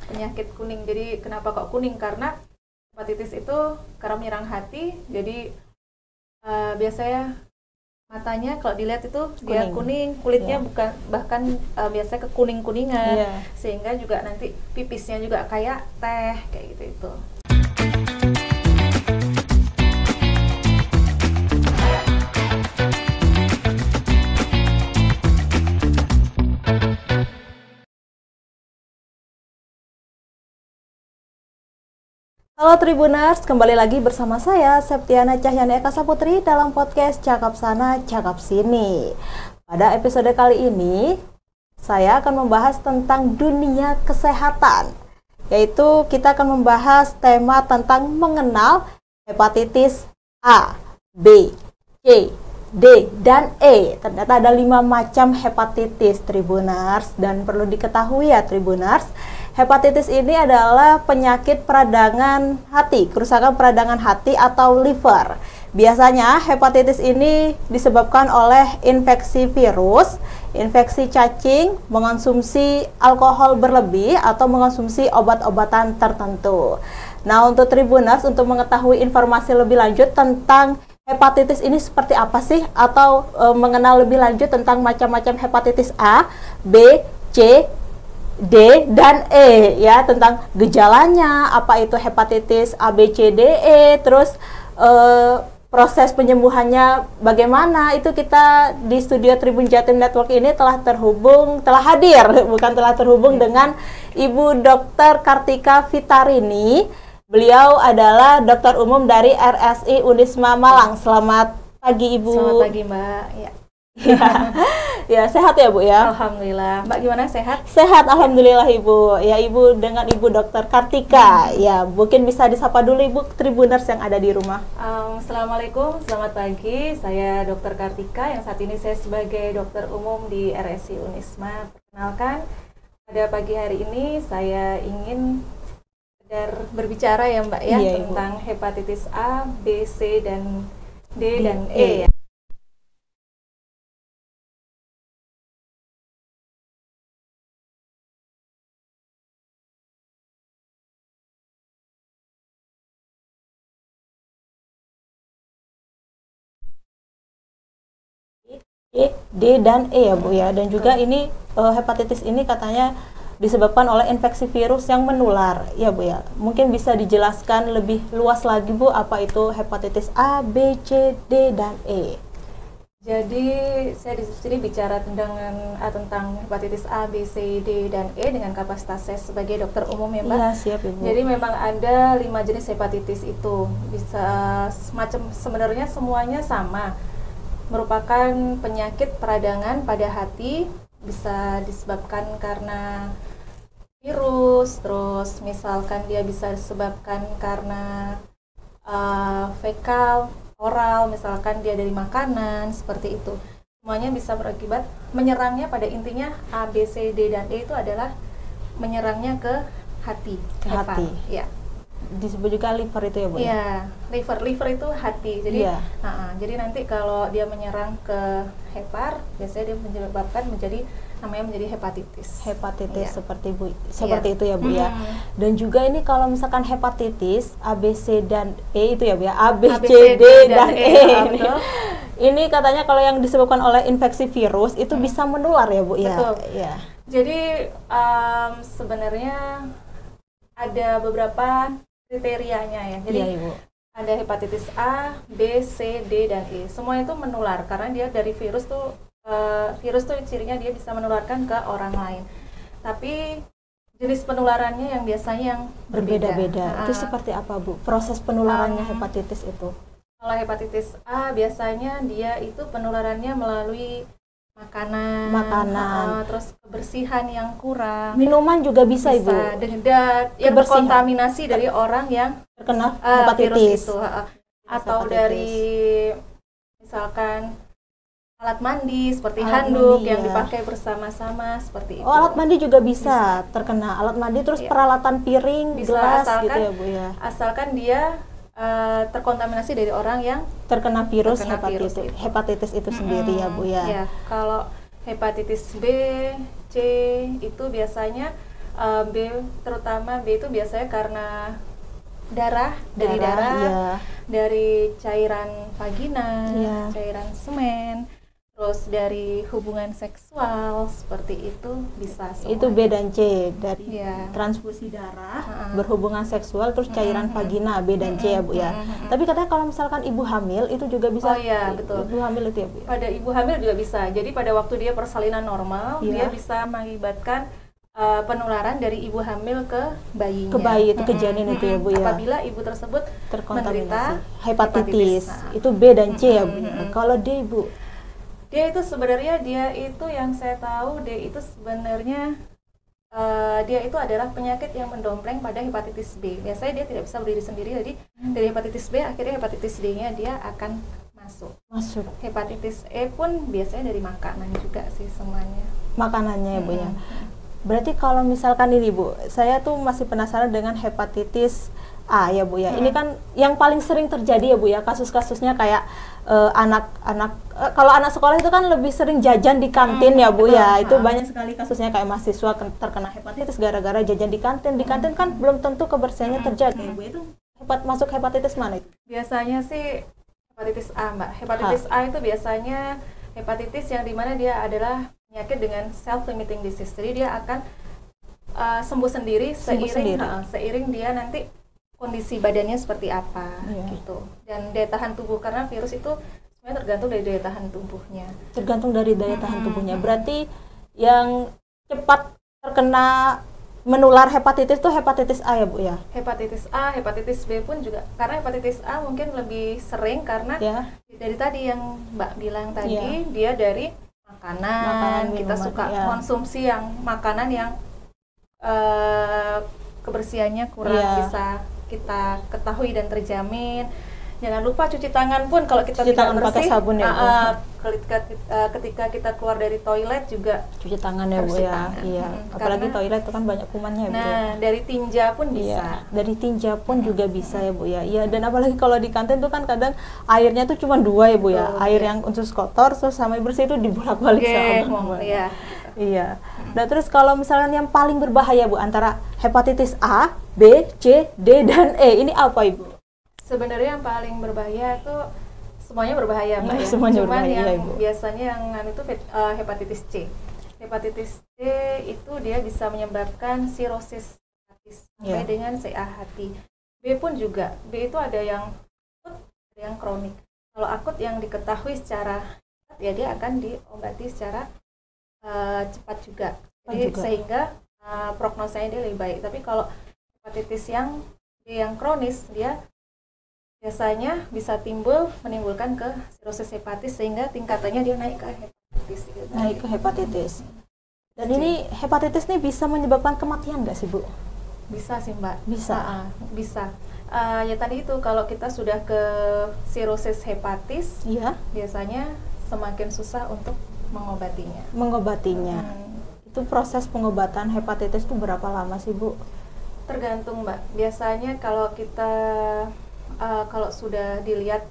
penyakit kuning. Jadi kenapa kok kuning? Karena hepatitis itu karena menyerang hati. Jadi biasanya matanya kalau dilihat itu dia kuning, kulitnya bukan bahkan biasanya kekuning-kuningan, sehingga juga nanti pipisnya juga kayak teh kayak gitu itu. Halo Tribuners, kembali lagi bersama saya Septiana Cahyani Eka Saputri dalam podcast Cakap Sana Cakap Sini. Pada episode kali ini, saya akan membahas tentang dunia kesehatan, yaitu kita akan membahas tema tentang mengenal hepatitis A, B, C, D, dan E. Ternyata ada 5 macam hepatitis Tribuners, dan perlu diketahui ya Tribuners, hepatitis ini adalah penyakit peradangan hati, kerusakan peradangan hati atau liver. Biasanya hepatitis ini disebabkan oleh infeksi virus, infeksi cacing, mengonsumsi alkohol berlebih, atau mengonsumsi obat-obatan tertentu. Nah, untuk Tribuners, untuk mengetahui informasi lebih lanjut tentang hepatitis ini seperti apa sih, atau mengenal lebih lanjut tentang macam-macam hepatitis A, B, C, D, dan E, ya, tentang gejalanya, apa itu hepatitis A, B, C, D, E, terus proses penyembuhannya bagaimana, itu kita di studio Tribun Jatim Network ini telah hadir dengan Ibu Dr. Kartika Fitarini. Beliau adalah dokter umum dari RSI Unisma Malang. Selamat pagi Ibu. Selamat pagi Mbak. Ya, sehat ya Bu ya? Alhamdulillah. Mbak gimana, sehat? Sehat, alhamdulillah Ibu. Ya, Ibu dengan Ibu Dokter Kartika. Ya, mungkin bisa disapa dulu Ibu Tribuners yang ada di rumah. Assalamualaikum, selamat pagi. Saya Dokter Kartika, yang saat ini saya sebagai dokter umum di RSI Unisma. Perkenalkan, pada pagi hari ini saya ingin berbicara ya Mbak ya, tentang hepatitis A, B, C, dan D, dan E ya. D, dan E ya Bu ya. Dan juga ini hepatitis ini katanya disebabkan oleh infeksi virus yang menular ya Bu ya. Mungkin bisa dijelaskan lebih luas lagi Bu, apa itu hepatitis A, B, C, D, dan E. Jadi saya di sini bicara tentang hepatitis A, B, C, D, dan E dengan kapasitas saya sebagai dokter umum ya Mbak. Iya, siap Ibu. Jadi memang ada 5 jenis hepatitis itu. Bisa sebenarnya semuanya sama. Merupakan penyakit peradangan pada hati, bisa disebabkan karena virus, terus misalkan dia bisa disebabkan karena fekal, oral, misalkan dia dari makanan, seperti itu. Semuanya bisa berakibat menyerangnya, pada intinya A, B, C, D, dan E itu adalah menyerangnya ke hati. Hati. Ya. Disebut juga liver itu ya Bu? Iya, liver itu hati. Jadi, jadi nanti kalau dia menyerang ke hepar, biasanya dia menyebabkan namanya menjadi hepatitis. Hepatitis seperti itu ya Bu ya. Dan juga ini kalau misalkan hepatitis A, B, C, dan E itu ya Bu ya. A, B, C, D, dan E. Ini katanya kalau yang disebabkan oleh infeksi virus itu bisa menular ya Bu ya. Betul. Ya. Jadi sebenarnya ada beberapa kriterianya ya. Jadi Ibu. ada hepatitis A, B, C, D, dan E. Semua itu menular karena dia dari virus tuh cirinya dia bisa menularkan ke orang lain. Tapi jenis penularannya yang biasanya yang berbeda-beda. Itu seperti apa Bu? Proses penularannya hepatitis itu? Kalau hepatitis A biasanya dia itu penularannya melalui makanan, terus kebersihan yang kurang. Minuman juga bisa Ibu? Yang berkontaminasi dari orang yang terkena hepatitis itu, atau dari misalkan alat mandi seperti handuk yang dipakai bersama-sama seperti itu. Oh, alat mandi juga bisa terkena. Alat mandi, terus peralatan piring, gelas gitu ya Bu ya. Asalkan dia terkontaminasi dari orang yang terkena virus hepatitis itu sendiri ya Bu ya. Ya, kalau hepatitis B, C itu biasanya B, terutama B itu biasanya karena dari darah, iya. dari cairan vagina, Iya. cairan semen, terus dari hubungan seksual seperti itu bisa semua. Itu B dan C, dari Iya. transfusi darah, Ha-ha. berhubungan seksual, terus cairan vagina B dan C ya Bu ya. Tapi katanya kalau misalkan ibu hamil itu juga bisa. Oh iya, betul. Ibu hamil itu ya Bu ya. Pada ibu hamil juga bisa. Jadi pada waktu dia persalinan normal, Iya. dia bisa mengakibatkan penularan dari ibu hamil ke bayinya. Ke bayi itu, ke janin itu ya Bu ya. Apabila ibu tersebut menderita Terkontaminasi hepatitis. Nah, Itu B dan C ya Bu ya. Kalau D Bu, dia itu sebenarnya yang saya tahu dia itu sebenarnya dia itu adalah penyakit yang mendompleng pada hepatitis B. Biasanya dia tidak bisa berdiri sendiri, jadi dari hepatitis B akhirnya hepatitis D-nya dia akan masuk. Hepatitis E pun biasanya dari makanan juga sih semuanya. makanannya ya Bu ya. Berarti kalau misalkan ini Bu, saya tuh masih penasaran dengan hepatitis A ya Bu ya. Ini kan yang paling sering terjadi ya Bu ya, kasus-kasusnya kayak anak-anak kalau anak sekolah itu kan lebih sering jajan di kantin ya Bu ya. Itu banyak sekali kasusnya kayak mahasiswa terkena hepatitis gara-gara jajan di kantin. Di kantin kan belum tentu kebersihannya terjaga ya Bu. Itu masuk hepatitis mana itu? Biasanya sih hepatitis A, Mbak. Hepatitis A itu biasanya hepatitis yang dimana dia adalah penyakit dengan self-limiting disease. Jadi dia akan sembuh sendiri seiring dia nanti kondisi badannya seperti apa gitu. Dan daya tahan tubuh, karena virus itu sebenarnya tergantung dari daya tahan tubuhnya. Tergantung dari daya tahan tubuhnya. Berarti yang cepat terkena menular hepatitis itu hepatitis A ya Bu ya? Hepatitis A, hepatitis B pun juga. Karena hepatitis A mungkin lebih sering karena dari tadi yang Mbak bilang tadi, dia dari makanan kita minuman, suka konsumsi yang makanan yang kebersihannya kurang bisa kita ketahui dan terjamin. Jangan lupa cuci tangan pun kalau kita tidak bersih. Pakai sabun ya ketika kita keluar dari toilet juga cuci tangan ya Bu ya. Iya. Apalagi toilet itu kan banyak kumannya ya Bu. Nah, dari tinja pun bisa. Dari tinja pun juga bisa ya Bu ya. Iya, dan apalagi kalau di kantin tuh kan kadang airnya tuh cuma dua ya Bu ya. Air yang unsur kotor terus sama bersih itu dibolak-balik sama. Iya. Nah, terus kalau misalnya yang paling berbahaya Bu antara hepatitis A, B, C, D dan E, ini apa Ibu? Sebenarnya yang paling berbahaya itu semuanya berbahaya Mbak ya. Semuanya Cuman berbahaya, yang Ibu. biasanya yang itu hepatitis C. Hepatitis C itu dia bisa menyebabkan sirosis hepatis sampai dengan CA hati. B pun juga. B itu ada yang akut, ada yang kronik. Kalau akut yang diketahui secara cepat ya dia akan diobati secara cepat juga. Jadi sehingga prognosanya dia lebih baik. Tapi kalau hepatitis yang kronis dia biasanya bisa menimbulkan ke sirosis hepatis sehingga tingkatannya dia naik ke hepatitis. Naik ke hepatitis. Dan ini hepatitis nih bisa menyebabkan kematian nggak sih Bu? Bisa sih Mbak. Bisa. Bisa. Ya tadi itu kalau kita sudah ke sirosis hepatis, biasanya semakin susah untuk mengobatinya. Itu proses pengobatan hepatitis itu berapa lama sih Bu? Tergantung Mbak. Biasanya kalau kita kalau sudah dilihat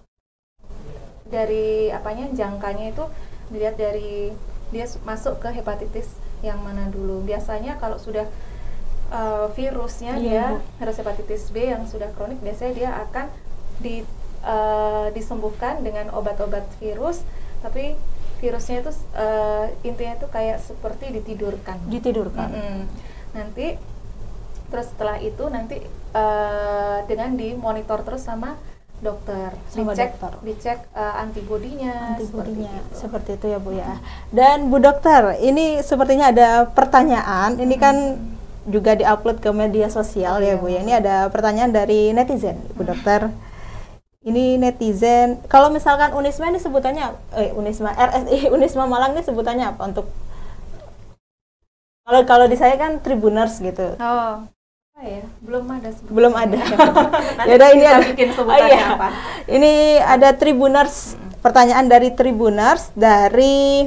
dari jangkanya itu dilihat dari dia masuk ke hepatitis yang mana dulu. Biasanya kalau sudah virusnya virus hepatitis B yang sudah kronik, biasanya dia akan disembuhkan dengan obat-obat virus, tapi virusnya itu intinya itu kayak seperti ditidurkan. Nanti terus setelah itu nanti dengan dimonitor terus sama dokter, dicek antibodinya seperti itu ya Bu ya. Dan Bu Dokter, ini sepertinya ada pertanyaan. Ini kan juga diupload ke media sosial ya Bu ya. Ini ada pertanyaan dari netizen Bu Dokter. Ini netizen, kalau misalkan Unisma ini sebutannya RSI Unisma Malang ini sebutannya apa untuk kalau di saya kan Tribuners gitu. Belum ada. Ya udah, ini ada bikin sebutannya apa? Ini ada Tribuners, pertanyaan dari Tribuners dari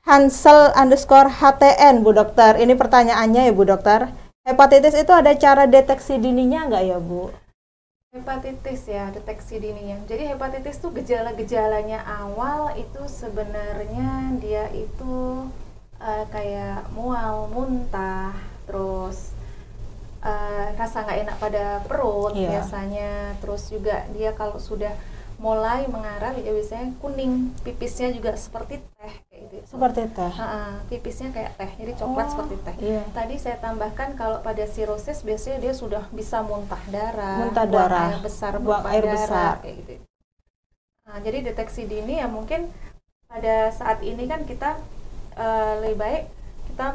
Hansel_HTN Bu Dokter. Ini pertanyaannya ya Bu Dokter. Hepatitis itu ada cara deteksi dininya nggak ya Bu? Hepatitis ya, deteksi dininya. Jadi hepatitis tuh gejala-gejalanya awal itu sebenarnya dia itu kayak mual, muntah, terus rasa nggak enak pada perut biasanya, terus juga dia kalau sudah mulai mengarah ya biasanya kuning, pipisnya juga seperti teh kayak gitu. Seperti teh. Pipisnya kayak teh, jadi coklat seperti teh. Tadi saya tambahkan kalau pada sirosis biasanya dia sudah bisa muntah darah, buang air besar, kayak gitu. Jadi deteksi dini ya mungkin pada saat ini kan kita lebih baik kita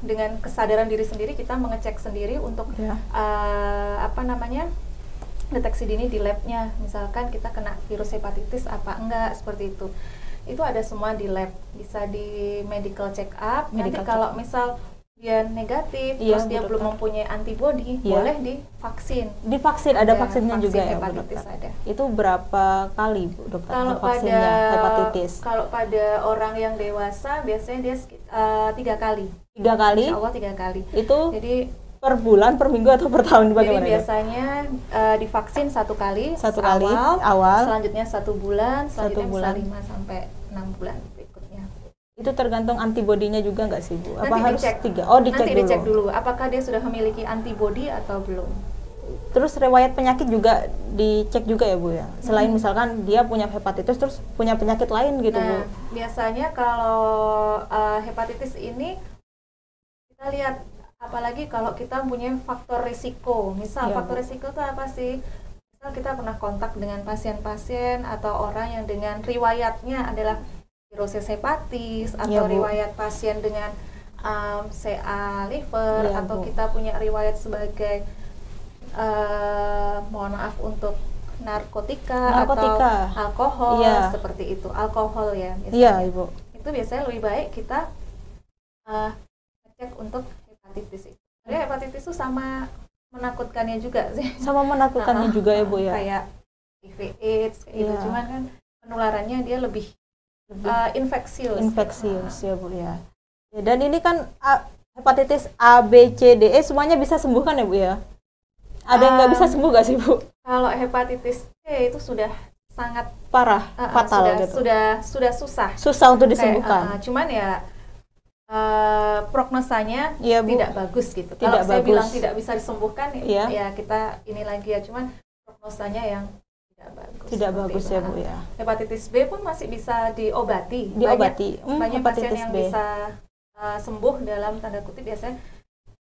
dengan kesadaran diri sendiri kita mengecek sendiri untuk deteksi dini di labnya, misalkan kita kena virus hepatitis apa enggak, seperti itu ada semua di lab, bisa di medical check up. Nanti kalau misal dia negatif, terus dia belum mempunyai antibody, boleh divaksin. Ada vaksinnya vaksin juga hepatitis ya, ada. Itu berapa kali Bu dokter kalau vaksinnya hepatitis? Kalau pada orang yang dewasa biasanya dia 3 kali. 3 kali? Insya Allah 3 kali. Itu jadi per bulan, per minggu atau per tahun bagaimana? Jadi biasanya divaksin 1 kali, awal, selanjutnya 1 bulan, selanjutnya bisa 5 sampai 6 bulan berikutnya. Itu tergantung antibodinya juga nggak sih Bu? Apa harus 3? Nanti dicek dulu apakah dia sudah memiliki antibody atau belum. Terus riwayat penyakit juga dicek juga ya Bu ya? Selain misalkan dia punya hepatitis terus punya penyakit lain gitu Bu? Biasanya kalau hepatitis ini kita lihat, apalagi kalau kita punya faktor risiko. Misal faktor risiko itu apa sih? Misal kita pernah kontak dengan pasien-pasien atau orang yang dengan riwayatnya adalah sirosis hepatis, atau riwayat pasien dengan CA liver, atau kita punya riwayat sebagai mohon maaf untuk narkotika. Atau alkohol, seperti itu. Alkohol ya biasanya. Iya Ibu. Itu biasanya lebih baik kita cek untuk hepatitis itu. Jadi hepatitis itu sama menakutkannya juga sih. Sama menakutkannya juga ya Bu ya. Kayak HIV/AIDS kayak gitu. Cuman kan penularannya dia lebih infeksius ya Bu ya. Dan ini kan hepatitis A, B, C, D, E semuanya bisa sembuhkan ya Bu ya? Ada yang nggak bisa sembuh nggak sih Bu? Kalau hepatitis C itu sudah sangat parah, fatal gitu. Sudah susah untuk disembuhkan. Cuman ya prognosanya tidak bagus gitu. Kalau saya bilang tidak bisa disembuhkan, ya kita ini lagi ya. Cuman prognosanya yang tidak bagus ya Bu ya. Hepatitis B pun masih bisa diobati. Banyak pasien yang bisa sembuh dalam tanda kutip, biasanya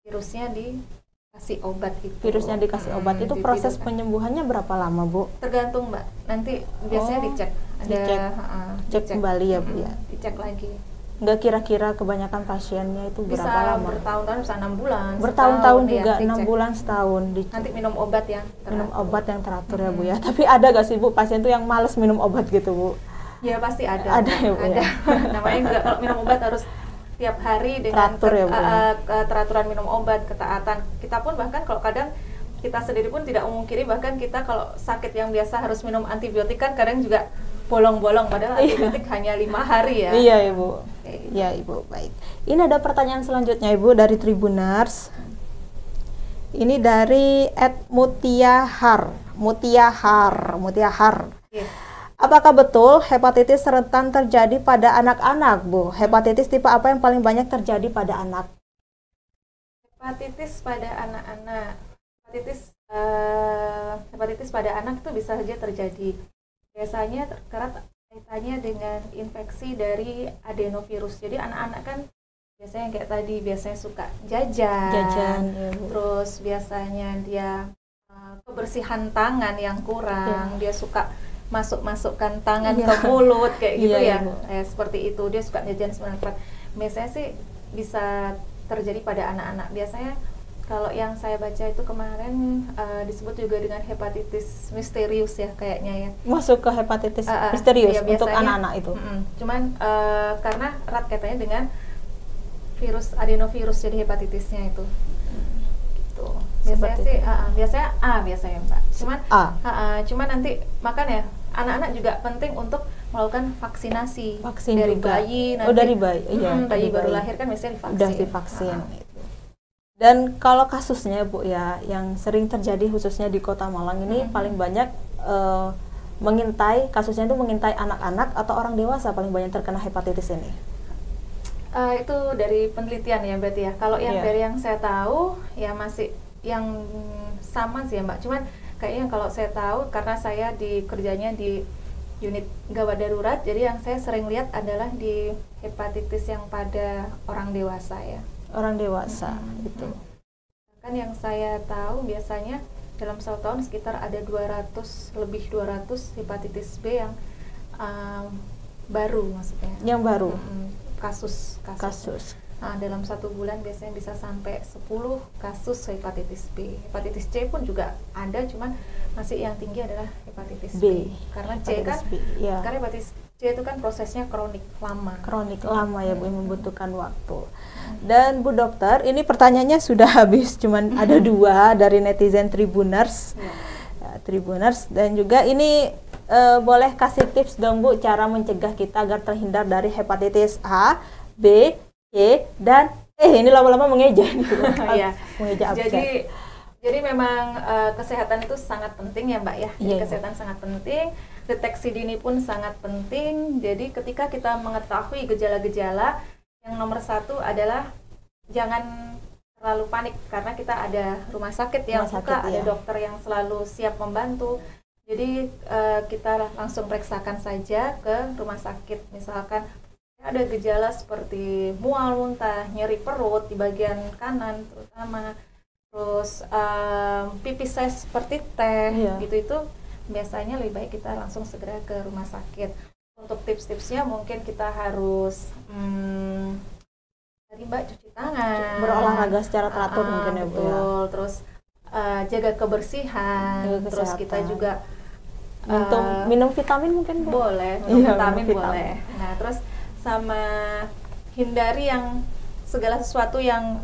virusnya dikasih obat gitu. Virusnya dikasih obat itu proses penyembuhannya berapa lama Bu? Tergantung Mbak. Nanti biasanya dicek. Cek kembali ya Bu ya. Dicek lagi. Nggak kira-kira kebanyakan pasiennya itu berapa lama? Bisa bertahun-tahun, bisa 6 bulan. Bertahun-tahun juga, 6 bulan, setahun. Nanti minum obat yang teratur. Minum obat yang teratur ya Bu ya. Tapi ada nggak sih Bu pasien tuh yang males minum obat gitu Bu? Ya pasti ada. Ada ya Bu ya. Namanya juga kalau minum obat harus tiap hari dengan teratur ya Bu. Keteraturan minum obat, ketaatan. Kita pun bahkan kalau kadang kita sendiri pun tidak memungkiri, bahkan kita kalau sakit yang biasa harus minum antibiotik kan kadang juga bolong-bolong, padahal antibiotik hanya 5 hari ya. Iya Ibu. Ya Ibu, baik. Ini ada pertanyaan selanjutnya Ibu dari Tribunars. Ini dari @mutiahar. Apakah betul hepatitis rentan terjadi pada anak-anak Bu? Hepatitis tipe apa yang paling banyak terjadi pada anak? Hepatitis pada anak-anak. Hepatitis pada anak itu bisa saja terjadi. Biasanya erat kaitannya dengan infeksi dari adenovirus. Jadi anak-anak kan biasanya kayak tadi, biasanya suka jajan ya, terus biasanya dia kebersihan tangan yang kurang, dia suka masukkan tangan ke mulut kayak gitu ya. Seperti itu, dia suka jajan sembarangan. Biasanya sih bisa terjadi pada anak-anak. Biasanya kalau yang saya baca itu kemarin disebut juga dengan hepatitis misterius ya kayaknya ya. Masuk ke hepatitis misterius untuk anak-anak itu. Cuman karena erat kaitannya dengan virus adenovirus, jadi hepatitisnya itu. Gitu. Biasanya sih biasanya Mbak. Cuman nanti makanya anak-anak juga penting untuk melakukan vaksin dari juga. Bayi. Dari bayi. Bayi baru lahir kan biasanya divaksin. Udah divaksin. Dan kalau kasusnya Bu ya, yang sering terjadi khususnya di Kota Malang ini paling banyak kasusnya itu mengintai anak-anak atau orang dewasa paling banyak terkena hepatitis ini? Itu dari penelitian ya berarti ya. Kalau yang Iya. dari yang saya tahu ya masih yang sama sih ya Mbak. Cuman kayaknya kalau saya tahu karena saya kerjanya di unit gawat darurat, jadi yang saya sering lihat adalah di hepatitis yang pada orang dewasa ya. Orang dewasa gitu. Kan yang saya tahu biasanya dalam 1 tahun sekitar ada 200 hepatitis B yang baru maksudnya. Yang baru. Kasus. Nah, dalam 1 bulan biasanya bisa sampai 10 kasus hepatitis B. Hepatitis C pun juga ada, cuman masih yang tinggi adalah hepatitis B. Karena C kan, ya. karena hepatitis C itu kan prosesnya kronik lama. Kronik lama ya Bu, membutuhkan waktu. Dan Bu Dokter, ini pertanyaannya sudah habis, cuman ada 2 dari netizen Tribuners. Ya, Tribuners, dan juga ini boleh kasih tips dong Bu, cara mencegah kita agar terhindar dari hepatitis A, B, C, dan ini lama-lama mengeja nih. Iya. Mengeja abjad. Jadi memang kesehatan itu sangat penting ya Mbak ya. Jadi kesehatan sangat penting, deteksi dini pun sangat penting. Jadi ketika kita mengetahui gejala-gejala, yang nomor 1 adalah jangan terlalu panik karena kita ada rumah sakit yang buka, ada dokter yang selalu siap membantu. Jadi kita langsung periksakan saja ke rumah sakit. Misalkan ada gejala seperti mual, muntah, nyeri perut di bagian kanan terutama, terus pipis saya seperti teh, gitu, itu biasanya lebih baik kita langsung segera ke rumah sakit. Untuk tips-tipsnya mungkin kita harus tadi Mbak cuci tangan, berolahraga secara teratur mungkin ya Bu ya. Terus jaga kebersihan, terus kita juga minum vitamin mungkin Bu? Boleh, minum vitamin boleh. Nah terus sama hindari yang segala sesuatu yang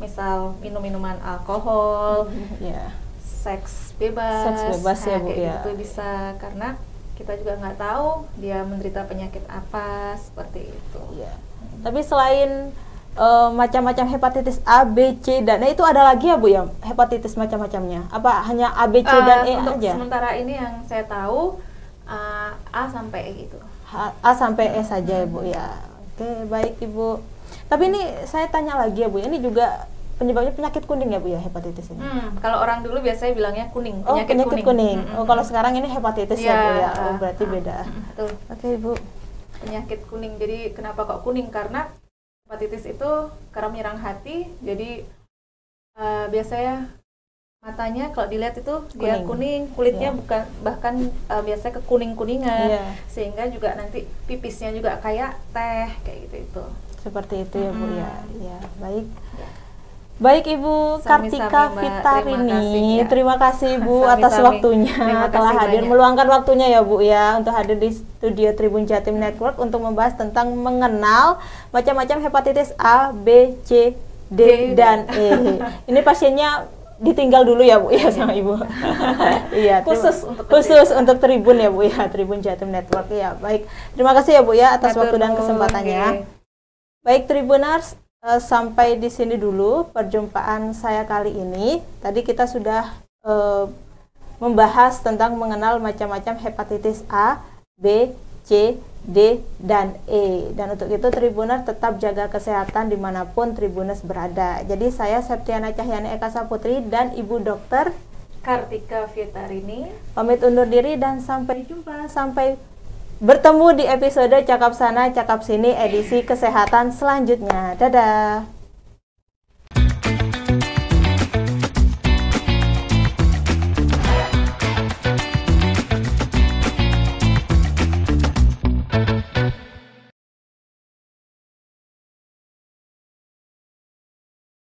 misal minum-minuman alkohol, seks bebas ya Bu ya. Itu bisa, karena kita juga nggak tahu dia menderita penyakit apa seperti itu. Tapi selain macam-macam hepatitis A, B, C, dan E, itu ada lagi ya Bu ya hepatitis macam-macamnya? Apa hanya A, B, C, dan E untuk aja? Sementara ini yang saya tahu A sampai E gitu. A sampai E saja ya Bu ya. Oke, baik Ibu. Tapi ini saya tanya lagi ya Bu, ini juga penyebabnya penyakit kuning ya Bu ya, hepatitis ini? Kalau orang dulu biasanya bilangnya kuning, penyakit kuning. Kalau sekarang ini hepatitis ya Bu ya, berarti beda. Betul. Oke Ibu. Penyakit kuning, jadi kenapa kok kuning? Karena hepatitis itu karena menyerang hati, jadi biasanya matanya kalau dilihat itu dia kuning, kulitnya bukan, bahkan biasanya kekuning-kuningan, sehingga juga nanti pipisnya juga kayak teh, kayak gitu itu. Seperti itu ya Bu ya. Ya, baik. Baik Ibu Kartika Fitarini, terima kasih Bu atas waktunya, telah hadir, meluangkan waktunya ya Bu ya untuk hadir di studio Tribun Jatim Network untuk membahas tentang mengenal macam-macam hepatitis A, B, C, D, dan E. Ini pasiennya ditinggal dulu ya Bu ya sama Ibu. Iya, khusus untuk Tribun ya Bu ya, Tribun Jatim Network ya. Baik, terima kasih ya Bu ya atas waktu dan kesempatannya. Baik Tribuners, sampai di sini dulu perjumpaan saya kali ini. Tadi kita sudah membahas tentang mengenal macam-macam hepatitis A, B, C, D, dan E. Dan untuk itu Tribuners tetap jaga kesehatan dimanapun Tribuners berada. Jadi saya Septiana Cahyani Eka Saputri dan Ibu Dokter Kartika Fitarini pamit undur diri dan sampai jumpa, sampai bertemu di episode Cakap Sana Cakap Sini edisi kesehatan selanjutnya. Dadah.